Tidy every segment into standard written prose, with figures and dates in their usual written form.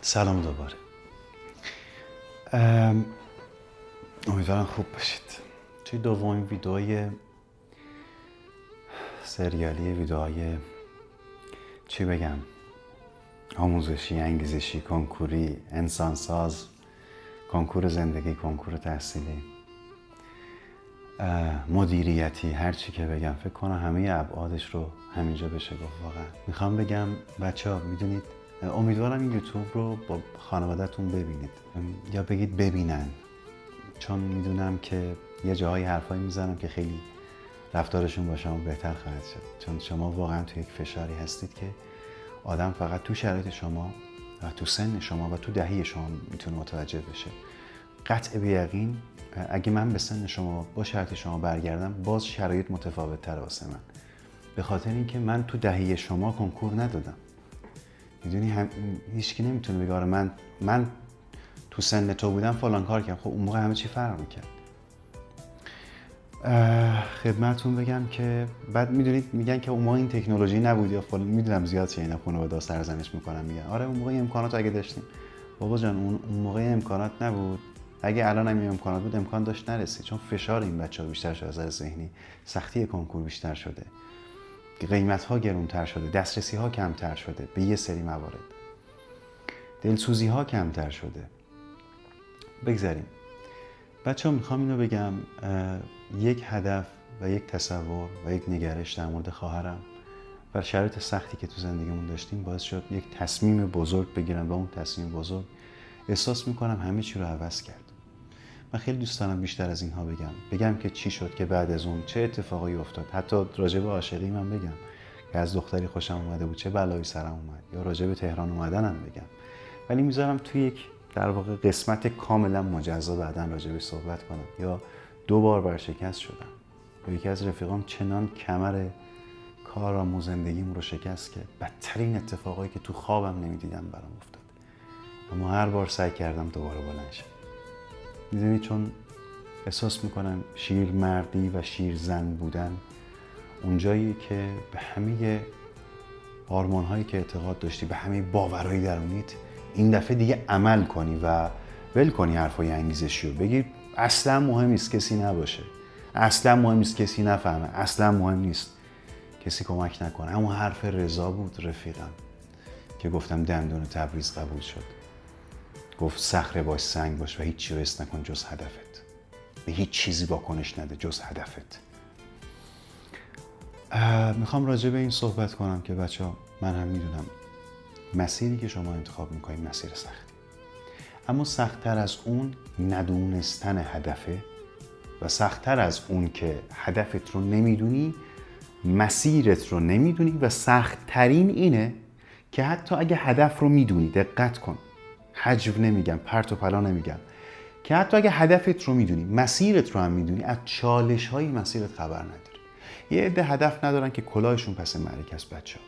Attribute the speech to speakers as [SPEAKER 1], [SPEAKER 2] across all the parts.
[SPEAKER 1] سلام دوباره. امیدوارم خوب باشید. توی دومین ویدئوی سریالی ویدئوهای چی بگم، آموزشی، انگیزشی، کنکوری، انسانساز، کنکور زندگی، کنکور تحصیلی، مدیریتی، هر چی که بگم فکر کنم همه ابعادش رو همینجا بشه گفت. واقعا میخوام بگم بچه ها میدونید، امیدوارم این یوتیوب رو با خانواده‌تون ببینید یا بگید ببینن، چون میدونم که یه جاهای حرفایی میزنم که خیلی رفتارشون با شما بهتر خواهد شد، چون شما واقعا تو یک فشاری هستید که آدم فقط تو شرایط شما و تو سن شما و تو دهه شما میتونه متوجه بشه. قطع به یقین اگه من به سن شما با شرایط شما برگردم باز شرایط متفاوت تر واسه من، به خاطر اینکه من تو دهه شما کنکور ندادم. میدونی هیچکی نمیتونه بگه آره من تو سن تو بودم فلان کار کردم. خب اون موقع همه چی فرق میکرد. خدمتتون بگم که بعد میدونید میگن که اون موقع این تکنولوژی نبود یا فلان. میدونم زیاد چه اینا خانواده سرزنش میکنن، میگن آره اون موقع امکانات اگه داشتیم. بابا جان اون موقع امکانات نبود. اگه الان هم امکانات بود امکان داشت نرسید، چون فشار این بچه‌ها بیشتر شده، از نظر ذهنی سختی کنکور بیشتر شده، قیمت‌ها گرونتر شده، دسترسی‌ها کمتر شده به یه سری موارد، دلسوزی‌ها کمتر شده. بگذاریم بچه‌ها، میخوام اینو بگم، یک هدف و یک تصور و یک نگرش در مورد خواهرم و شرایط سختی که تو زندگیمون داشتیم باعث شد یک تصمیم بزرگ بگیرم و اون تصمیم بزرگ احساس میکنم همه چی رو عوض کرد. من خیلی دوست دارم بیشتر از اینها بگم که چی شد که بعد از اون چه اتفاقایی افتاد. حتی راجع به عاشقی من بگم که از دختری خوشم اومده بود چه بلایی سرم اومد، یا راجع به تهران اومدنم بگم، ولی میذارم توی یک در واقع قسمت کاملا مجزا بعداً راجع به صحبت کنم. یا 2 بار ورشکست شدم، یا یکی از رفیقام چنان کمر کارم و زندگیم رو شکست که بدترین اتفاقایی که تو خوابم نمیدیدم برام افتاد، اما هر بار سعی کردم دوباره بلند شم. میدونی، چون احساس میکنم شیر مردی و شیر زن بودن اونجایی که به همه آرمان هایی که اعتقاد داشتی، به همه باورهای درونیت این دفعه دیگه عمل کنی و ول کنی حرفای انگیزشی رو بگی اصلا مهم نیست کسی نباشه، اصلا مهم نیست کسی نفهمه، اصلا مهم نیست کسی کمک نکنه. همون حرف رضا بود رفیقم که گفتم دندون تبریز قبول شد. گفت صخره باش، سنگ باش و هیچی رو حس نکن جز هدفت. به هیچ چیزی واکنش نده جز هدفت. میخوام راجع به این صحبت کنم که بچه‌ها، من هم میدونم مسیری که شما انتخاب میکنید مسیر سختی، اما سخت‌تر از اون ندونستن هدفه و سخت‌تر از اون که هدفت رو نمیدونی، مسیرت رو نمیدونی، و سخت‌ترین اینه که حتی اگه هدف رو میدونی، دقت کن، حجو نمیگم، پرت و پلا نمیگم، که حتی اگه هدفت رو میدونی، مسیرت رو هم میدونی، از چالش‌های مسیرت خبر نداری. یه عده هدف ندارن که کلاهشون پس معرکه است بچه‌ها.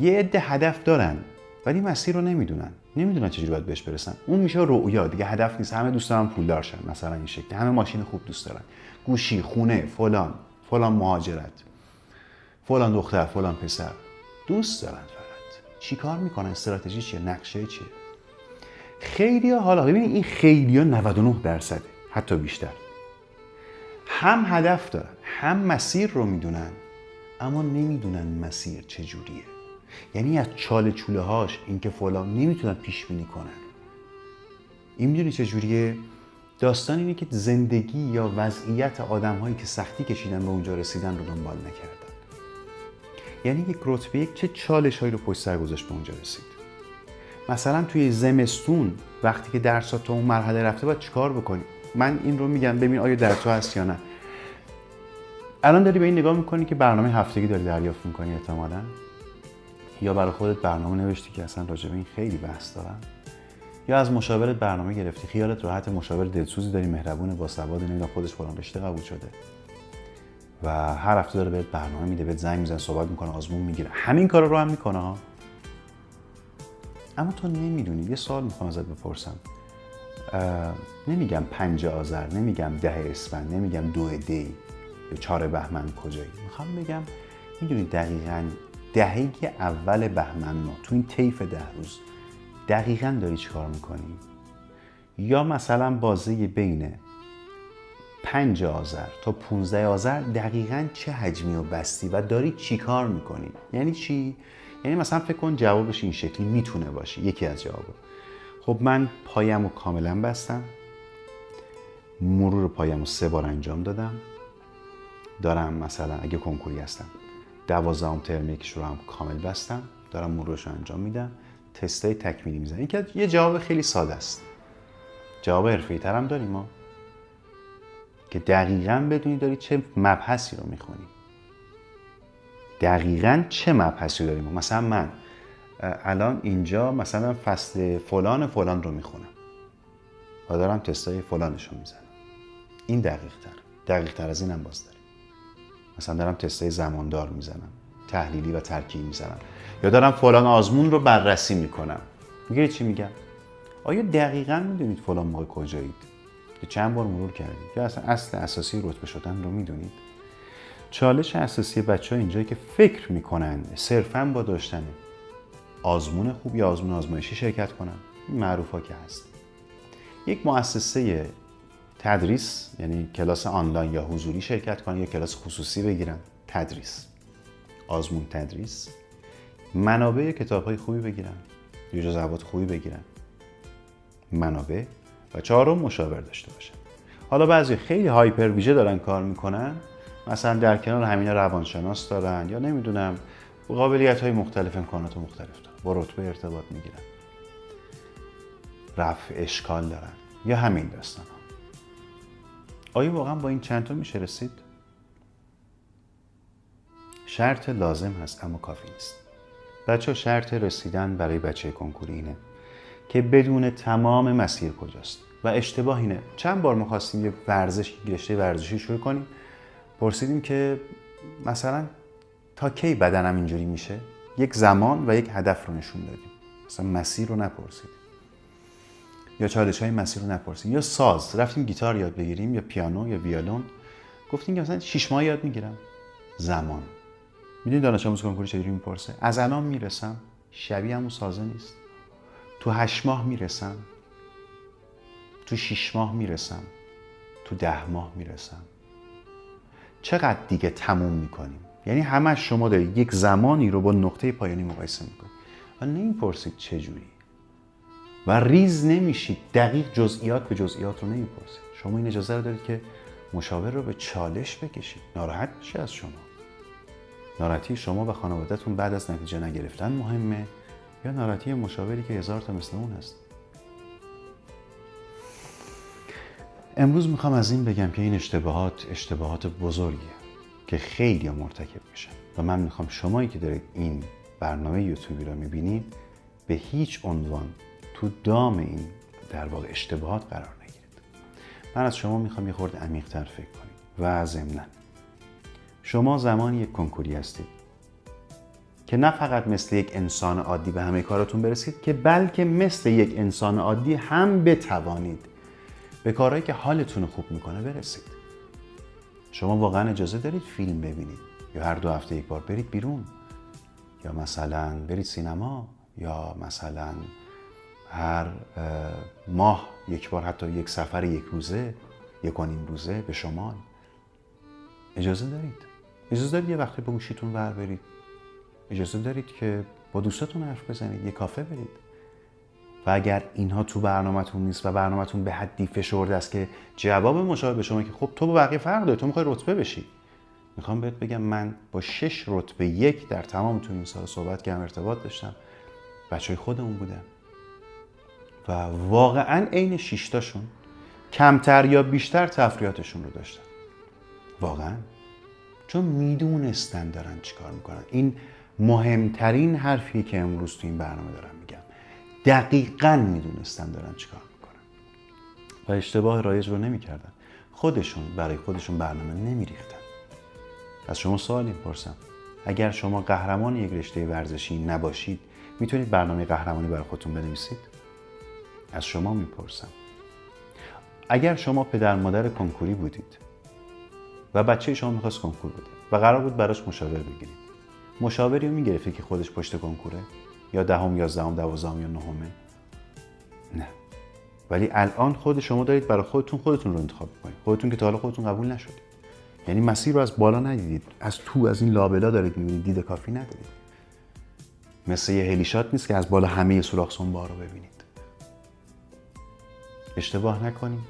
[SPEAKER 1] یه عده هدف دارن ولی مسیر رو نمیدونن چجوری باید بهش برسن. اون میشه رؤیا دیگه، هدف نیست. همه دوست دارن پولدار شن، مثلا این شکلی، همه ماشین خوب دوست دارن، گوشی، خونه، فلان مهاجرت، فلان دختر، فلان پسر دوست دارن. فقط چیکار میکنن؟ استراتژی چیه؟ نقشه چیه؟ خیلیا، حالا ببین این خیلیا 99% حتی بیشتر هم هدف دارن هم مسیر رو میدونن، اما نمیدونن مسیر چجوریه. یعنی از چاله چوله هاش اینکه فلان نمیتونن پیش بینی کنن. این میدونی چجوریه؟ داستان اینه که زندگی یا وضعیت آدم هایی که سختی کشیدن به اونجا رسیدن رو دنبال نکردن. یعنی یک رتبه یک چه چالش هایی رو پشت سر گذاشت به اونجا رسید. مثلا توی زمستون وقتی که درسات تو اون مرحله رفته باید چیکار بکنی؟ من این رو میگم ببین آیا در تو هست یا نه. الان داری به این نگاه میکنی که برنامه هفتگی داری دریافت میکنی احتمالاً، یا برای خودت برنامه نوشتی که اصلا راجع به این خیلی بحث دارم، یا از مشاورت برنامه گرفتی، خیالت راحت، مشاور دلسوزی داری، مهربونه، باسواد، نمیدونم خودش فلان رشته قبول شده و هر هفته داره بهت برنامه میده، بهت زنگ میزنه، صحبت میکنه، آزمون میگیره، همین کارا رو هم میکنه ها. اما تو نمیدونی. یه سوال میخوام ازت بپرسم، نمیگم 5 آذر، نمیگم 10 اسفند، نمیگم 2 دی یا 4 بهمن کجایی. میخوام بگم میدونی دقیقاً دهه اول بهمن ما تو این طیف 10 روز دقیقاً داری چی کار میکنی؟ یا مثلا بازه بین 5 آذر تا 15 آذر دقیقاً چه حجمی رو بستی و داری چی کار میکنی؟ یعنی چی؟ یعنی مثلا فکر کن جوابش این شکلی میتونه باشه. یکی از جوابا خب من پایم رو کاملا بستم، مرور پایم رو 3 بار انجام دادم، دارم مثلا اگه کنکوری هستم 12ام ترم یکیش رو هم کامل بستم، دارم مرورش رو انجام میدم، تستای تکمیلی میزنم. این که یه جواب خیلی ساده است. جواب حرفه‌ای تر هم داریم ما که دقیقاً بدونی داری چه مبحثی رو میخونی. دقیقاً چه مبحثی داریم. مثلا من الان اینجا مثلا فصل فلان فلان رو میخونم و دارم تستای فلانش رو میزنم. این دقیق تر از اینم باز داریم. مثلا دارم تستای زماندار میزنم، تحلیلی و ترکیبی میزنم، یا دارم فلان آزمون رو بررسی میکنم. میگید چی میگم؟ آیا دقیقاً میدونید فلان موقع کجایید؟ که چند بار مرور کردید؟ یا اصلا اصل اساسی رتبه شدن رو میدونید؟ چالش اساسی بچه‌ها اینجایی که فکر میکنن صرفاً با داشتن آزمون خوب یا آزمون آزمایشی شرکت کنن. این معروفا که هست. یک مؤسسه تدریس، یعنی کلاس آنلاین یا حضوری شرکت کنن یا کلاس خصوصی بگیرن، تدریس، آزمون تدریس، منابع کتاب‌های خوبی بگیرن، جزوات خوبی بگیرن، منابع، و 4م مشاور داشته باشن. حالا بعضی خیلی هایپر ویژه دارن کار میکنن، مثلا در کنار همینا روانشناس دارن یا نمیدونم قابلیت‌های مختلف، امکانات مختلف دارن، با رتبه ارتباط میگیرن، رفع اشکال دارن یا همین داستان ها. آیا واقعا با این چند تا میشه رسید؟ شرط لازم هست اما کافی نیست. بچه شرط رسیدن برای بچه کنکوری اینه که بدون تمام مسیر کجاست. و اشتباه اینه، چند بار ما خواستیم یه رشته ورزشی شروع کنیم، پرسیدیم که مثلا تا کی بدنم اینجوری میشه؟ یک زمان و یک هدف رو نشون دادیم، مثلا مسیر رو نپرسیدیم یا چالش‌های مسیر رو نپرسیدیم. یا ساز، رفتیم گیتار یاد بگیریم یا پیانو یا ویولون، گفتیم که مثلا 6 ماه یاد میگیرم. زمان، میدونید دانش آموز کنکوری چجوری میپرسه؟ از الان میرسم، شبیه همون سازه نیست. تو 8 ماه میرسم، تو 6 ماه میرسم، تو 10 ماه میرسم. چقدر دیگه تموم میکنیم؟ یعنی همه شما دارید یک زمانی رو با نقطه پایانی مقایسه میکنید و نمیپرسید چجوری و ریز نمیشید، دقیق جزئیات به جزئیات رو نمیپرسید. شما این اجازه رو دارید که مشاور رو به چالش بکشید، ناراحت بشه از شما. ناراحتی شما و خانواده‌تون بعد از نتیجه نگرفتن مهمه یا ناراحتی مشاوری که 1000 تا مثل اون هست؟ امروز میخوام از این بگم که این اشتباهات بزرگیه که خیلی مرتکب میشن و من میخوام شمایی که دارید این برنامه یوتیوبی رو میبینید به هیچ عنوان تو دام این در واقع اشتباهات قرار نگیرید. من از شما میخوام یه خورده عمیق‌تر فکر کنید و ضمناً شما زمانی یک کنکوری هستید که نه فقط مثل یک انسان عادی به همه کاراتون برسید، که بلکه مثل یک انسان عادی هم بتوانید به کارهایی که حالتون رو خوب میکنه برسید. شما واقعا اجازه دارید فیلم ببینید یا هر 2 هفته یک بار برید بیرون یا مثلا برید سینما یا مثلا هر ماه یک بار حتی یک سفر 1 روزه 1.5 روزه به شمال. اجازه دارید یه وقتی با گوشیتون ور برید. اجازه دارید که با دوستاتون حرف بزنید، یه کافه برید. و اگر اینها تو برنامه‌تون نیست و برنامه‌تون به حدی فشرده است که جواب مشابه به شما که خب تو با بقیه فرق داری، تو می‌خوای رتبه بشی، میخوام بهت بگم من با 6 رتبه 1 در تمام تو این سال صحبت کردم، ارتباط داشتم، بچهای خودمون بودن و واقعاً عین 6 تاشون کمتر یا بیشتر تفریحاتشون رو داشتن. واقعاً، چون میدونستن دارن چیکار میکنن. این مهمترین حرفی که امروز تو این برنامه دارم میگم. دقیقاً میدونستن دارن چیکار میکنن و اشتباه رایج رو نمیکردن. برای خودشون برنامه نمیریختن. از شما سوال میپرسم، اگر شما قهرمان یک رشته ورزشی نباشید، میتونید برنامه قهرمانی برای خودتون بنویسید؟ از شما میپرسم. اگر شما پدر مادر کنکوری بودید و بچه شما میخواست کنکور بده و قرار بود براش مشاور بگیرید، مشاوری رو میگرفتید که خودش پشت کنکوره یا 10م 11م 12م یا 9م؟ نه. ولی الان خود شما دارید برای خودتون رو انتخاب میکنید. خودتون که تا حالا خودتون قبول نشدید. یعنی مسیر رو از بالا ندیدید، از تو، از این لابلا دارید میبینید، دید کافی ندارید. مثل یه هلیشات نیست که از بالا همه سوراخ سنبا رو ببینید. اشتباه نکنیم.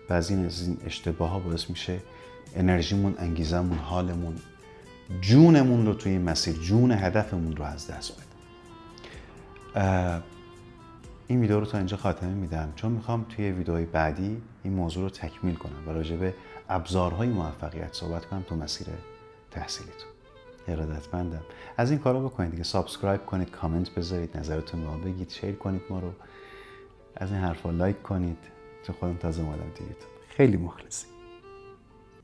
[SPEAKER 1] و از این اشتباه ها باعث میشه انرژیمون، انگیزمون، حالمون، جونمون رو توی این مسیر، جون هدفمون رو از دست بدیم. این ویدیو رو تا اینجا خاتمه میدم، چون میخوام توی ویدیوهای بعدی این موضوع رو تکمیل کنم و راجع به ابزارهای موفقیت صحبت کنم تو مسیر تحصیلیتون. ارادتمندم. از این کارا بکنید دیگه. سابسکرایب کنید، کامنت بذارید، نظرتون رو بگید، شیر کنید ما رو. از این حرفا لایک کنید. چون خودم تازه اومدم تو یوتیوب. خیلی مخلصی.